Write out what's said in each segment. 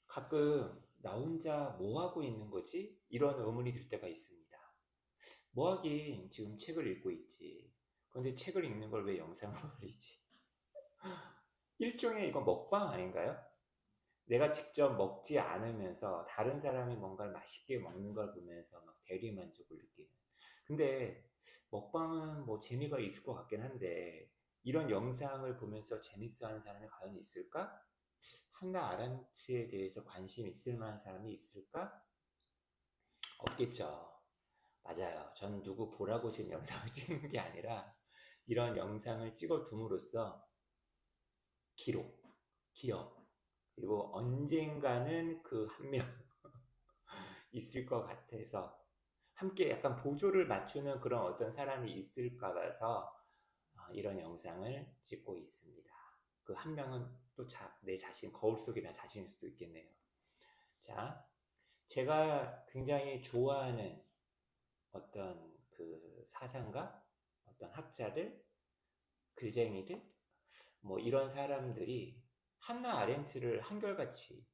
가끔 나 혼자 뭐 하고 있는 거지? 이런 의문이 들 때가 있습니다. 뭐 하긴 지금 책을 읽고 있지. 그런데 책을 읽는 걸 왜 영상을 올리지? 일종의 이거 먹방 아닌가요? 내가 직접 먹지 않으면서 다른 사람이 뭔가를 맛있게 먹는 걸 보면서 막 대리만족을 느끼는. 근데 먹방은 뭐 재미가 있을 것 같긴 한데 이런 영상을 보면서 재밌어 하는 사람이 과연 있을까? 한나 아란트에 대해서 관심 있을 만한 사람이 있을까? 없겠죠. 맞아요. 저는 누구 보라고 지금 영상을 찍는 게 아니라 이런 영상을 찍어 둠으로써 기록, 기억, 그리고 언젠가는 그 한 명 있을 것 같아서 함께 약간 보조를 맞추는 그런 어떤 사람이 있을까 봐서 이런 영상을 찍고 있습니다. 그 한 명은 또 내 자신, 거울 속의 나 자신일 수도 있겠네요. 자, 제가 굉장히 좋아하는 어떤 그 사상가, 어떤 학자들, 글쟁이들, 뭐 이런 사람들이 한나 아렌트를 한결같이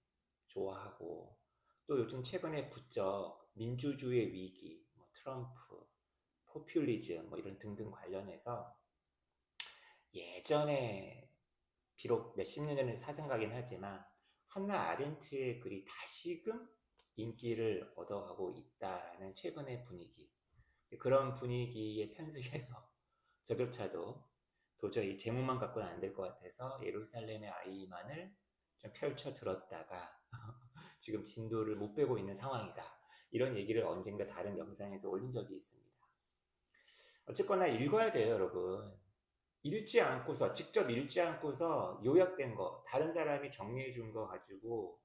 좋아하고 또 요즘 최근에 부쩍 민주주의의 위기, 뭐 트럼프, 포퓰리즘 뭐 이런 등등 관련해서 예전에 비록 몇십 년 전의 사상가긴 하지만 한나 아렌트의 글이 다시금 인기를 얻어가고 있다는 최근의 분위기, 그런 분위기에 편승해서 저조차도 도저히 제목만 갖고는 안 될 것 같아서 예루살렘의 아이만을 좀 펼쳐 들었다가 지금 진도를 못 빼고 있는 상황이다. 이런 얘기를 언젠가 다른 영상에서 올린 적이 있습니다. 어쨌거나 읽어야 돼요, 여러분. 읽지 않고서, 직접 읽지 않고서 요약된 거, 다른 사람이 정리해 준 거 가지고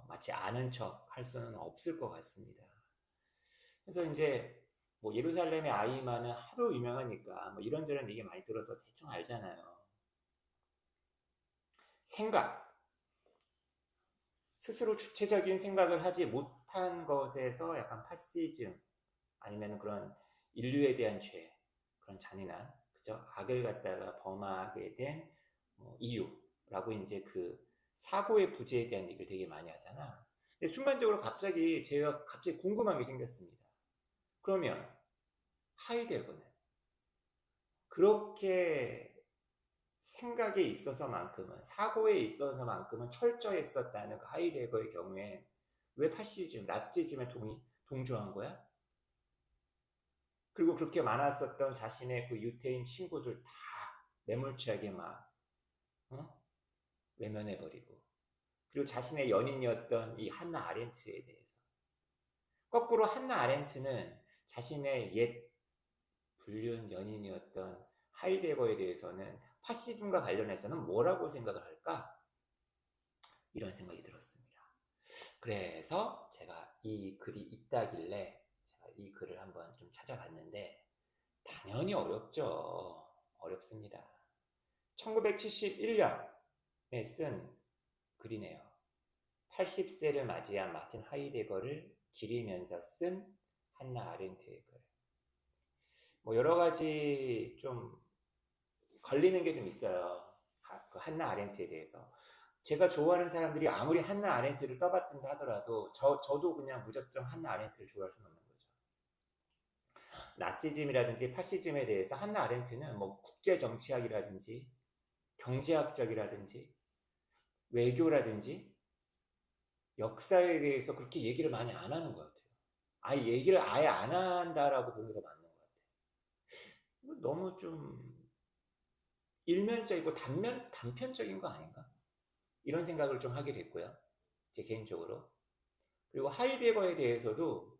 마치 아는 척 할 수는 없을 것 같습니다. 그래서 이제 뭐 예루살렘의 아이만은 하도 유명하니까 뭐 이런저런 얘기 많이 들어서 대충 알잖아요. 생각, 스스로 주체적인 생각을 하지 못한 것에서 약간 파시즘 아니면 그런 인류에 대한 죄, 그런 잔인한 그죠? 악을 갖다가 범하게 된뭐 이유라고 이제 그 사고의 부재에 대한 얘기를 되게 많이 하잖아. 근데 순간적으로 갑자기 제가 갑자기 궁금한 게 생겼습니다. 그러면 하이데거는 그렇게 생각에 있어서만큼은 사고에 있어서만큼은 철저했었다는 그 하이데거의 경우에 왜 파시즘, 나치즘에 동조한 거야? 그리고 그렇게 많았었던 자신의 그 유태인 친구들 다 매몰차게 막 어? 외면해버리고 그리고 자신의 연인이었던 이 한나 아렌트에 대해서 거꾸로 한나 아렌트는 자신의 옛 불륜 연인이었던 하이데거에 대해서는 파시즘과 관련해서는 뭐라고 생각을 할까? 이런 생각이 들었습니다. 그래서 제가 이 글이 있다길래 제가 이 글을 한번 좀 찾아봤는데 당연히 어렵죠. 어렵습니다. 1971년에 쓴 글이네요. 80세를 맞이한 마틴 하이데거를 기리면서 쓴 한나 아렌트의 글. 뭐 여러 가지 좀 걸리는 게 좀 있어요. 그 한나 아렌트에 대해서. 제가 좋아하는 사람들이 아무리 한나 아렌트를 떠받든다 하더라도 저도 그냥 무작정 한나 아렌트를 좋아할 수는 없는 거죠. 나치즘이라든지 파시즘에 대해서 한나 아렌트는 뭐 국제 정치학이라든지 경제학적이라든지 외교라든지 역사에 대해서 그렇게 얘기를 많이 안 하는 것 같아요. 아예 얘기를 아예 안 한다라고 보는 게 더 맞는 것 같아요. 너무 좀 일면적이고 단편적인 거 아닌가? 이런 생각을 좀 하게 됐고요. 제 개인적으로. 그리고 하이데거에 대해서도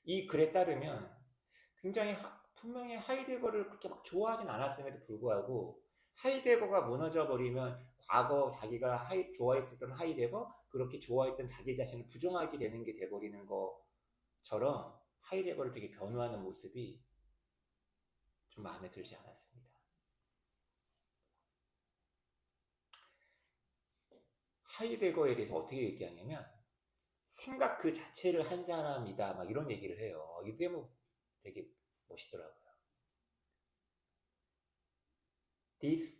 이 글에 따르면 굉장히 분명히 하이데거를 그렇게 막 좋아하진 않았음에도 불구하고 하이데거가 무너져 버리면 과거 자기가 좋아했었던 하이데거 그렇게 좋아했던 자기 자신을 부정하게 되는 게 돼버리는 것처럼 하이데거를 되게 변호하는 모습이 좀 마음에 들지 않았습니다. 하이데거에 대해서 어떻게 얘기하냐면 생각 그 자체를 한 사람이다 막 이런 얘기를 해요. 이게 뭐 되게 멋있더라고요. Deep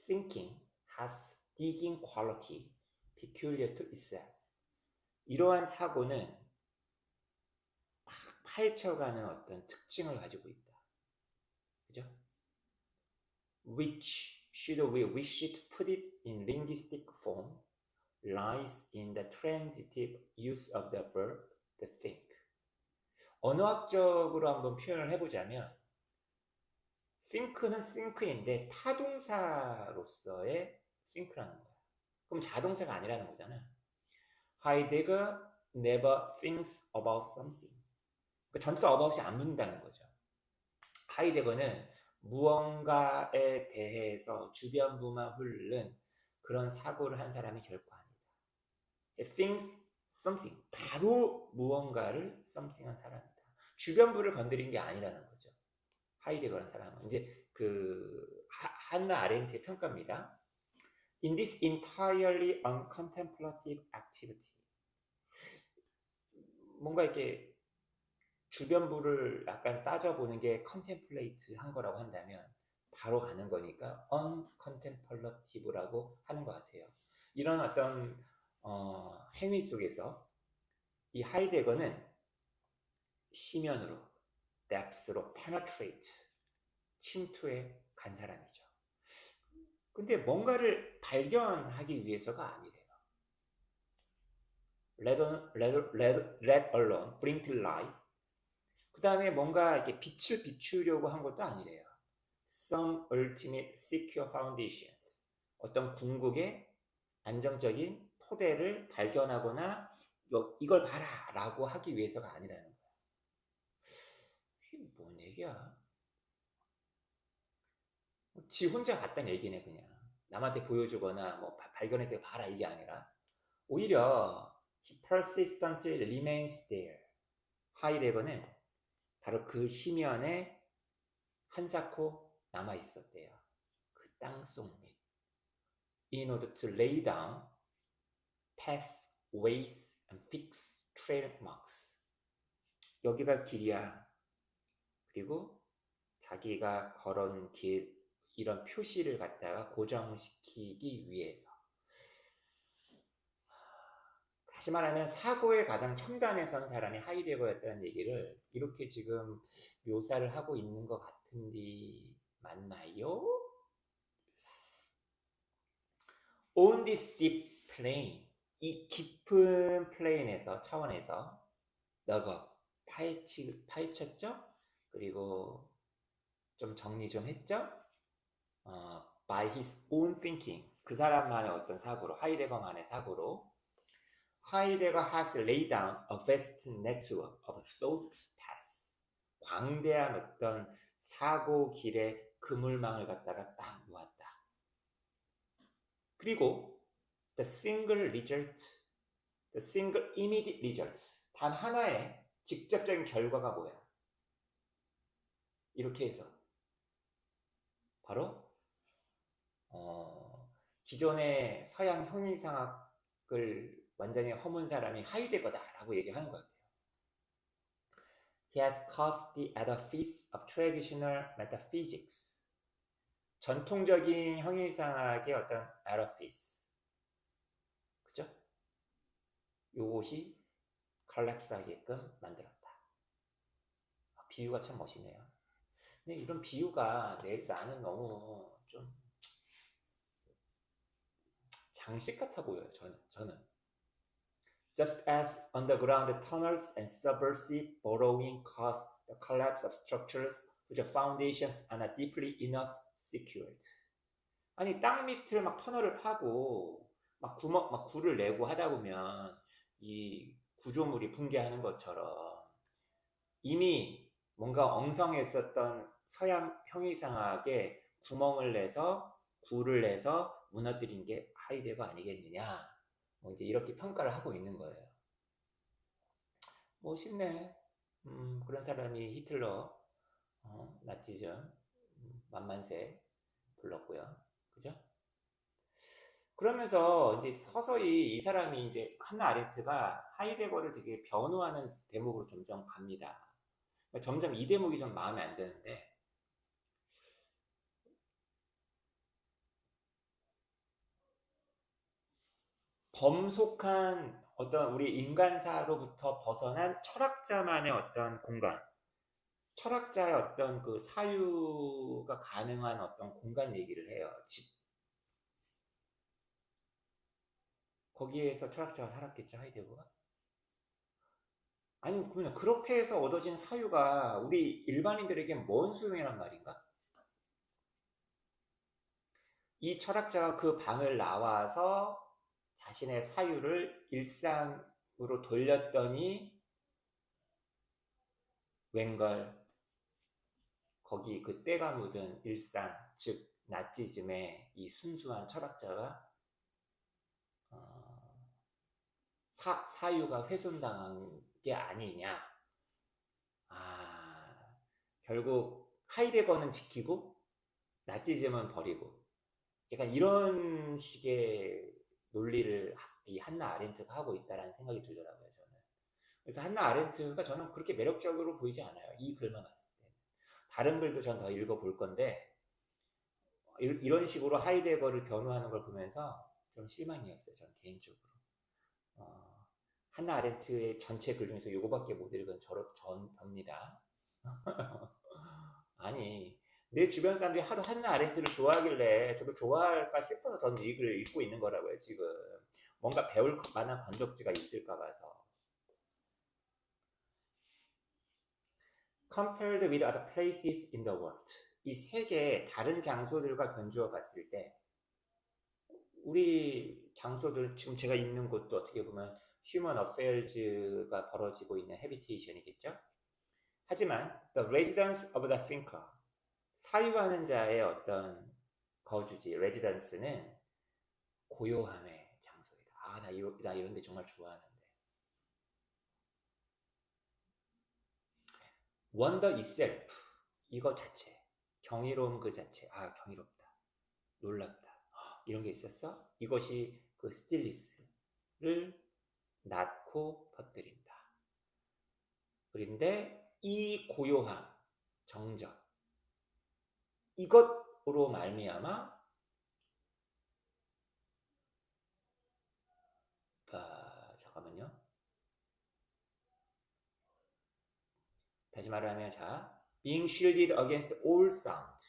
thinking has digging quality. peculiar to itself. 이러한 사고는 파헤쳐가는 어떤 특징을 가지고 있다. 그죠? Which, should we wish to put it in linguistic form, lies in the transitive use of the verb to think. 언어학적으로 한번 표현을 해보자면 think는 think인데 타동사로서의 think라는 거야. 그럼 자동사가 아니라는 거잖아. Heidegger never thinks about something. 그러니까 전치사 about이 안 붙는다는 거죠. 하이데거는 무언가에 대해서 주변부만 훑는 그런 사고를 한 사람이 결코 아니다. He thinks something. 바로 무언가를 something한 사람이다. 주변부를 건드린 게 아니라는 거죠. 하이데거라는 사람은 이제 한나 아렌트의 평가입니다. In this entirely uncontemplative activity, 뭔가 이렇게 주변부를 약간 따져보는 게 contemplate한 거라고 한다면 바로 가는 거니까 uncontemplative라고 하는 것 같아요. 이런 어떤 행위 속에서 이 하이데거는 심연으로, depth로 penetrate, 침투해 간 사람이죠. 근데 뭔가를 발견하기 위해서가 아니래요. let alone bring to light. 그 다음에 뭔가 이렇게 빛을 비추려고 한 것도 아니래요. Some ultimate secure foundations. 어떤 궁극의 안정적인 토대를 발견하거나 이걸 봐라 라고 하기 위해서가 아니라는 거야. 이게 뭔 얘기야? 지 혼자 봤다는 얘기네 그냥. 남한테 보여주거나 뭐 발견해서 봐라 이게 아니라 오히려 he persistently remains there. 하이데거는 바로 그 심연에 한사코 남아 있었대요. 그 땅속 밑. In order to lay down path, ways, and fix trail marks. 여기가 길이야. 그리고 자기가 걸은 길, 이런 표시를 갖다가 고정시키기 위해서. 다시 말하면 사고의 가장 첨단에 선 사람이 하이데거였다는 얘기를 이렇게 지금 묘사를 하고 있는 것 같은데 맞나요? On this deep plane, 이 깊은 플레인에서 차원에서 너가 파헤쳤죠? 그리고 좀 정리 좀 했죠? By his own thinking, 그 사람만의 어떤 사고로, 하이데거만의 사고로 Heidegger has laid down a vast network of thought paths. 광대한 어떤 사고 길의 그물망을 갖다가 딱 놓았다. 그리고 the single result, the single immediate result, 단 하나의 직접적인 결과가 뭐야? 이렇게 해서 바로 기존의 서양 형이상학을 완전히 허문 사람이 하이데거다라고 얘기하는 것 같아요. He has caused the edifice of traditional metaphysics. 전통적인 형이상학의 어떤 edifice. 그죠? 요것이 collapse하게끔 만들었다. 비유가 참 멋있네요. 근데 이런 비유가 나는 너무 좀 장식 같아 보여요. 저는. Just as underground tunnels and subversive borrowing cause the collapse of structures whose foundations are not deeply enough secured. 아니 땅 밑을 막 터널을 파고 막 굴을 내고 하다 보면 이 구조물이 붕괴하는 것처럼 이미 뭔가 엉성했었던 서양 형이상학에 구멍을 내서 굴을 내서 무너뜨린 게 하이데거 아니겠느냐. 뭐 이제 이렇게 평가를 하고 있는 거예요. 멋있네. 그런 사람이 히틀러, 나치즘, 만만세 불렀고요. 그죠? 그러면서 이제 서서히 이 사람이 이제 한나 아렌트가 하이데거를 되게 변호하는 대목으로 점점 갑니다. 그러니까 점점 이 대목이 좀 마음에 안 드는데, 검속한 어떤 우리 인간사로부터 벗어난 철학자만의 어떤 공간, 철학자의 어떤 그 사유가 가능한 어떤 공간 얘기를 해요. 집. 거기에서 철학자가 살았겠죠, 하이데거가? 아니, 그러면 그렇게 해서 얻어진 사유가 우리 일반인들에게 뭔 소용이란 말인가? 이 철학자가 그 방을 나와서 자신의 사유를 일상으로 돌렸더니 웬걸 거기 그 때가 묻은 일상, 즉 나치즘의 이 순수한 철학자가 사유가 훼손당한 게 아니냐. 결국 하이데거는 지키고 나치즘은 버리고 약간 이런 식의 논리를 이 한나 아렌트가 하고 있다는 생각이 들더라고요, 저는. 그래서 한나 아렌트가 저는 그렇게 매력적으로 보이지 않아요. 이 글만 봤을 때. 다른 글도 전 더 읽어볼 건데 이런 식으로 하이데거를 변호하는 걸 보면서 좀 실망이었어요, 전 개인적으로. 한나 아렌트의 전체 글 중에서 요거밖에 못 읽은 접니다. 아니, 내 주변 사람들이 하도 한나 아렌트를 좋아하길래 저도 좋아할까 싶어서 저는 이 글을 읽고 있는 거라고요, 지금. 뭔가 배울 만한 건덕지가 있을까 봐서. Compared with other places in the world. 이 세계의 다른 장소들과 견주어 봤을 때 우리 장소들, 지금 제가 있는 곳도 어떻게 보면 휴먼 어페어즈가 벌어지고 있는 해비테이션이겠죠. 하지만 the residence of the thinker, 사유하는 자의 어떤 거주지, residence는 고요함의 장소이다. 나 이런 데 정말 좋아하는데. wonder itself, 이거 자체, 경이로움 그 자체, 경이롭다, 놀랍다, 이런 게 있었어? 이것이 그 스틸리스를 낳고 퍼뜨린다. 그런데 이 고요함, 정적, 이것으로 말미암아 잠깐만요. 다시 말하면 being shielded against all sound,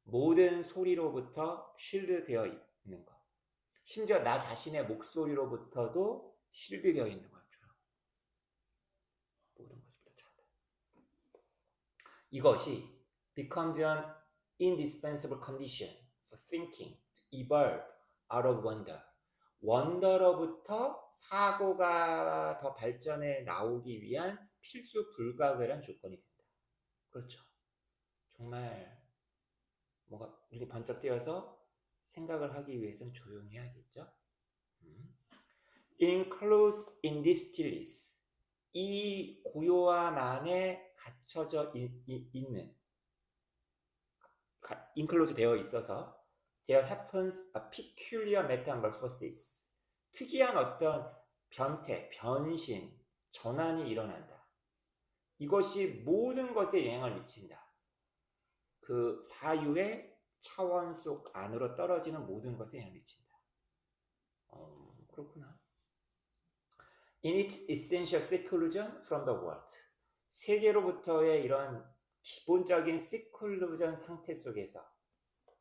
모든 소리로부터 쉴드 되어 있는 것. 심지어 나 자신의 목소리로부터도 쉴드 되어 있는 거죠. 모든 것보다 작다. 이것이 becomes an indispensable condition for thinking to evolve out of wonder. 원더로부터 사고가 더 발전해 나오기 위한 필수 불가결한 조건이 된다. 그렇죠. 정말 뭔가 이렇게 번쩍 뛰어서 생각을 하기 위해서는 조용히 해야겠죠. Enclosed in this stillness, 이 고요함 안에 갇혀져 있는, enclosed 되어 있어서 there happens a peculiar metamorphosis, 특이한 어떤 변태, 변신, 전환이 일어난다. 이것이 모든 것에 영향을 미친다. 그 사유의 차원 속 안으로 떨어지는 모든 것에 영향을 미친다. 그렇구나. In its essential seclusion from the world, 세계로부터의 이런 기본적인 seclusion 상태 속에서,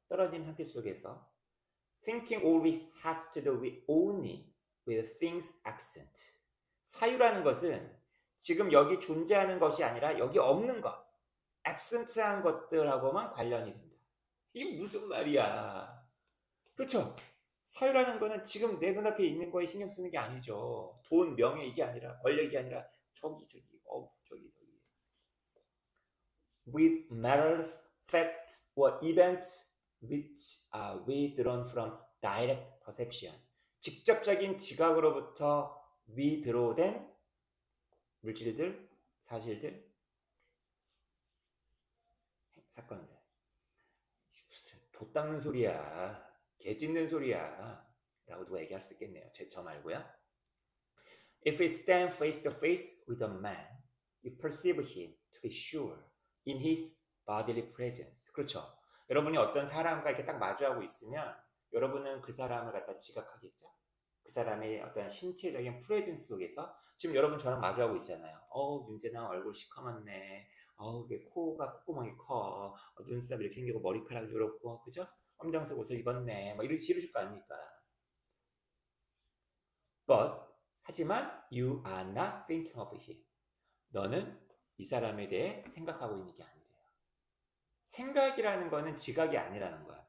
떨어진 상태 속에서 thinking always has to do with only with things absent. 사유라는 것은 지금 여기 존재하는 것이 아니라 여기 없는 것, absent한 것들하고만 관련이 된다. 이게 무슨 말이야? 그렇죠? 사유라는 거는 지금 내 눈앞에 있는 거에 신경 쓰는 게 아니죠. 돈, 명예 이게 아니라, 권력이 아니라 저기. With matters, facts, or events which are withdrawn from direct perception. 직접적인 지각으로부터 withdrawn 물질들, 사실들, 사건들. 돛 닦는 소리야, 개 찢는 소리야 라고 누가 얘기할 수 있겠네요. 저 말고요. If we stand face to face with a man, you perceive him to be sure in his bodily presence. 그렇죠. 여러분이 어떤 사람과 이렇게 딱 마주하고 있으면 여러분은 그 사람을 갖다 지각하겠죠. 그 사람의 어떤 신체적인 프레젠스 속에서 지금 여러분 저랑 마주하고 있잖아요. 윤재나 얼굴 시커멓네. 왜 코가 콧구멍이 커. 눈썹 이렇게 생기고 머리카락 이렇고, 그죠? 검정색 옷을 입었네. 막 이러실 거 아닙니까? But 하지만 you are not thinking of him. 너는 이 사람에 대해 생각하고 있는 게 아니래요. 생각이라는 거는 지각이 아니라는 거야.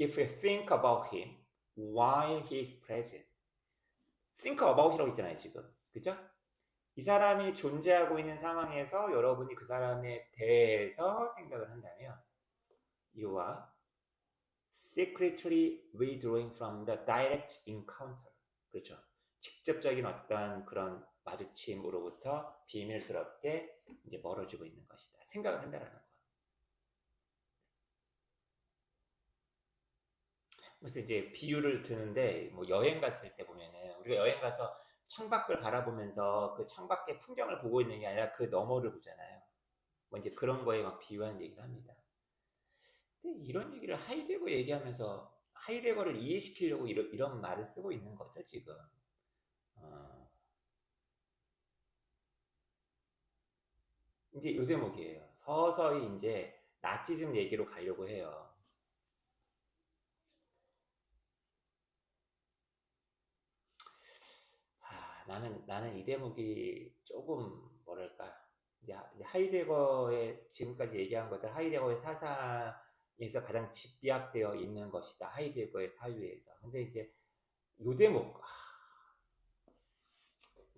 If you think about him while he is present. think about이라고 있잖아요, 지금. 그죠? 이 사람이 존재하고 있는 상황에서 여러분이 그 사람에 대해서 생각을 한다면 you are secretly withdrawing from the direct encounter. 그렇죠. 직접적인 어떤 그런 마주침으로부터 비밀스럽게 이제 멀어지고 있는 것이다. 생각을 한다라는 거. 그래서 이제 비유를 드는데 뭐 여행 갔을 때 보면은 우리가 여행 가서 창밖을 바라보면서 그 창밖의 풍경을 보고 있는 게 아니라 그 너머를 보잖아요. 뭐 이제 그런 거에 막 비유하는 얘기를 합니다. 근데 이런 얘기를 하이데거 얘기하면서 하이데거를 이해시키려고 이런 말을 쓰고 있는 거죠, 지금. 이제 요 대목이에요. 서서히 이제 나치즘 얘기로 가려고 해요. 나는 이 대목이 조금 뭐랄까 이제 하이데거의 지금까지 얘기한 것들 하이데거의 사상에서 가장 집약되어 있는 것이다. 하이데거의 사유에서. 근데 이제 요 대목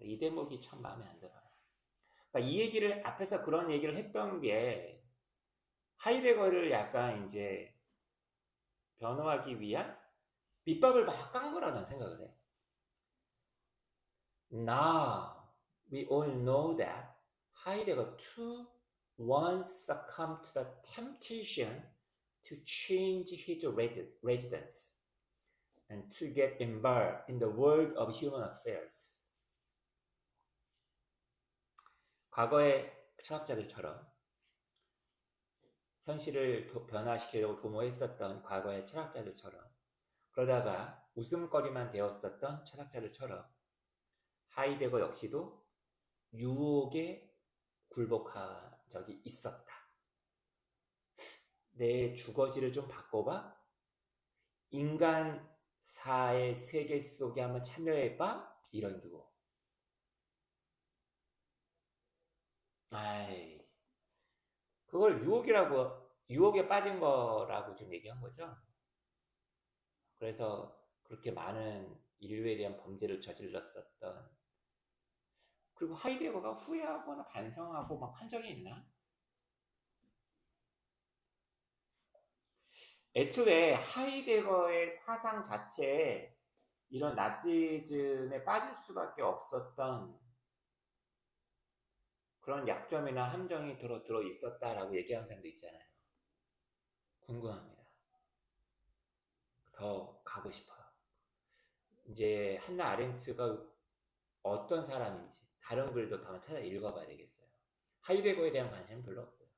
이 대목이 참 마음에 안 들어요. 그러니까 이 얘기를 앞에서 그런 얘기를 했던 게 하이데거를 약간 이제 변호하기 위한 밑밥을 막 깐 거라는 생각을 해. Now we all know that Heidegger too once succumbed to the temptation to change his residence and to get involved in the world of human affairs. 과거의 철학자들처럼 현실을 변화시키려고 도모했었던 과거의 철학자들처럼 그러다가 웃음거리만 되었었던 철학자들처럼 하이데거 역시도 유혹에 굴복한 적이 있었다. 내 주거지를 좀 바꿔봐. 인간사의 세계 속에 한번 참여해봐. 이런 유혹. 그걸 유혹에 빠진 거라고 좀 얘기한 거죠. 그래서 그렇게 많은 인류에 대한 범죄를 저질렀었던, 그리고 하이데거가 후회하거나 반성하고 막 한 적이 있나? 애초에 하이데거의 사상 자체에 이런 나치즘에 빠질 수밖에 없었던 그런 약점이나 함정이 들어 있었다라고 얘기하는 사람도 있잖아요. 궁금합니다. 더 가고 싶어요. 이제 한나 아렌트가 어떤 사람인지 다른 글도 더 찾아 읽어봐야 되겠어요. 하이데거에 대한 관심은 별로 없고요.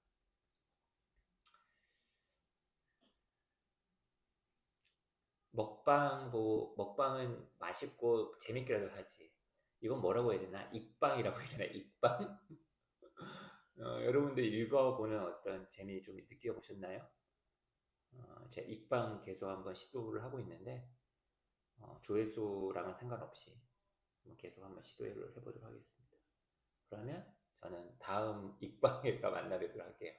먹방은 맛있고 재밌게라도 하지. 이건 뭐라고 해야 되나? 익방이라고 해야 되나? 익방? 여러분들 읽어보는 어떤 재미 좀 느껴보셨나요? 제가 익방 계속 한번 시도를 하고 있는데 조회수랑은 상관없이 계속 한번 시도를 해보도록 하겠습니다. 그러면 저는 다음 익방에서 만나뵙도록 할게요.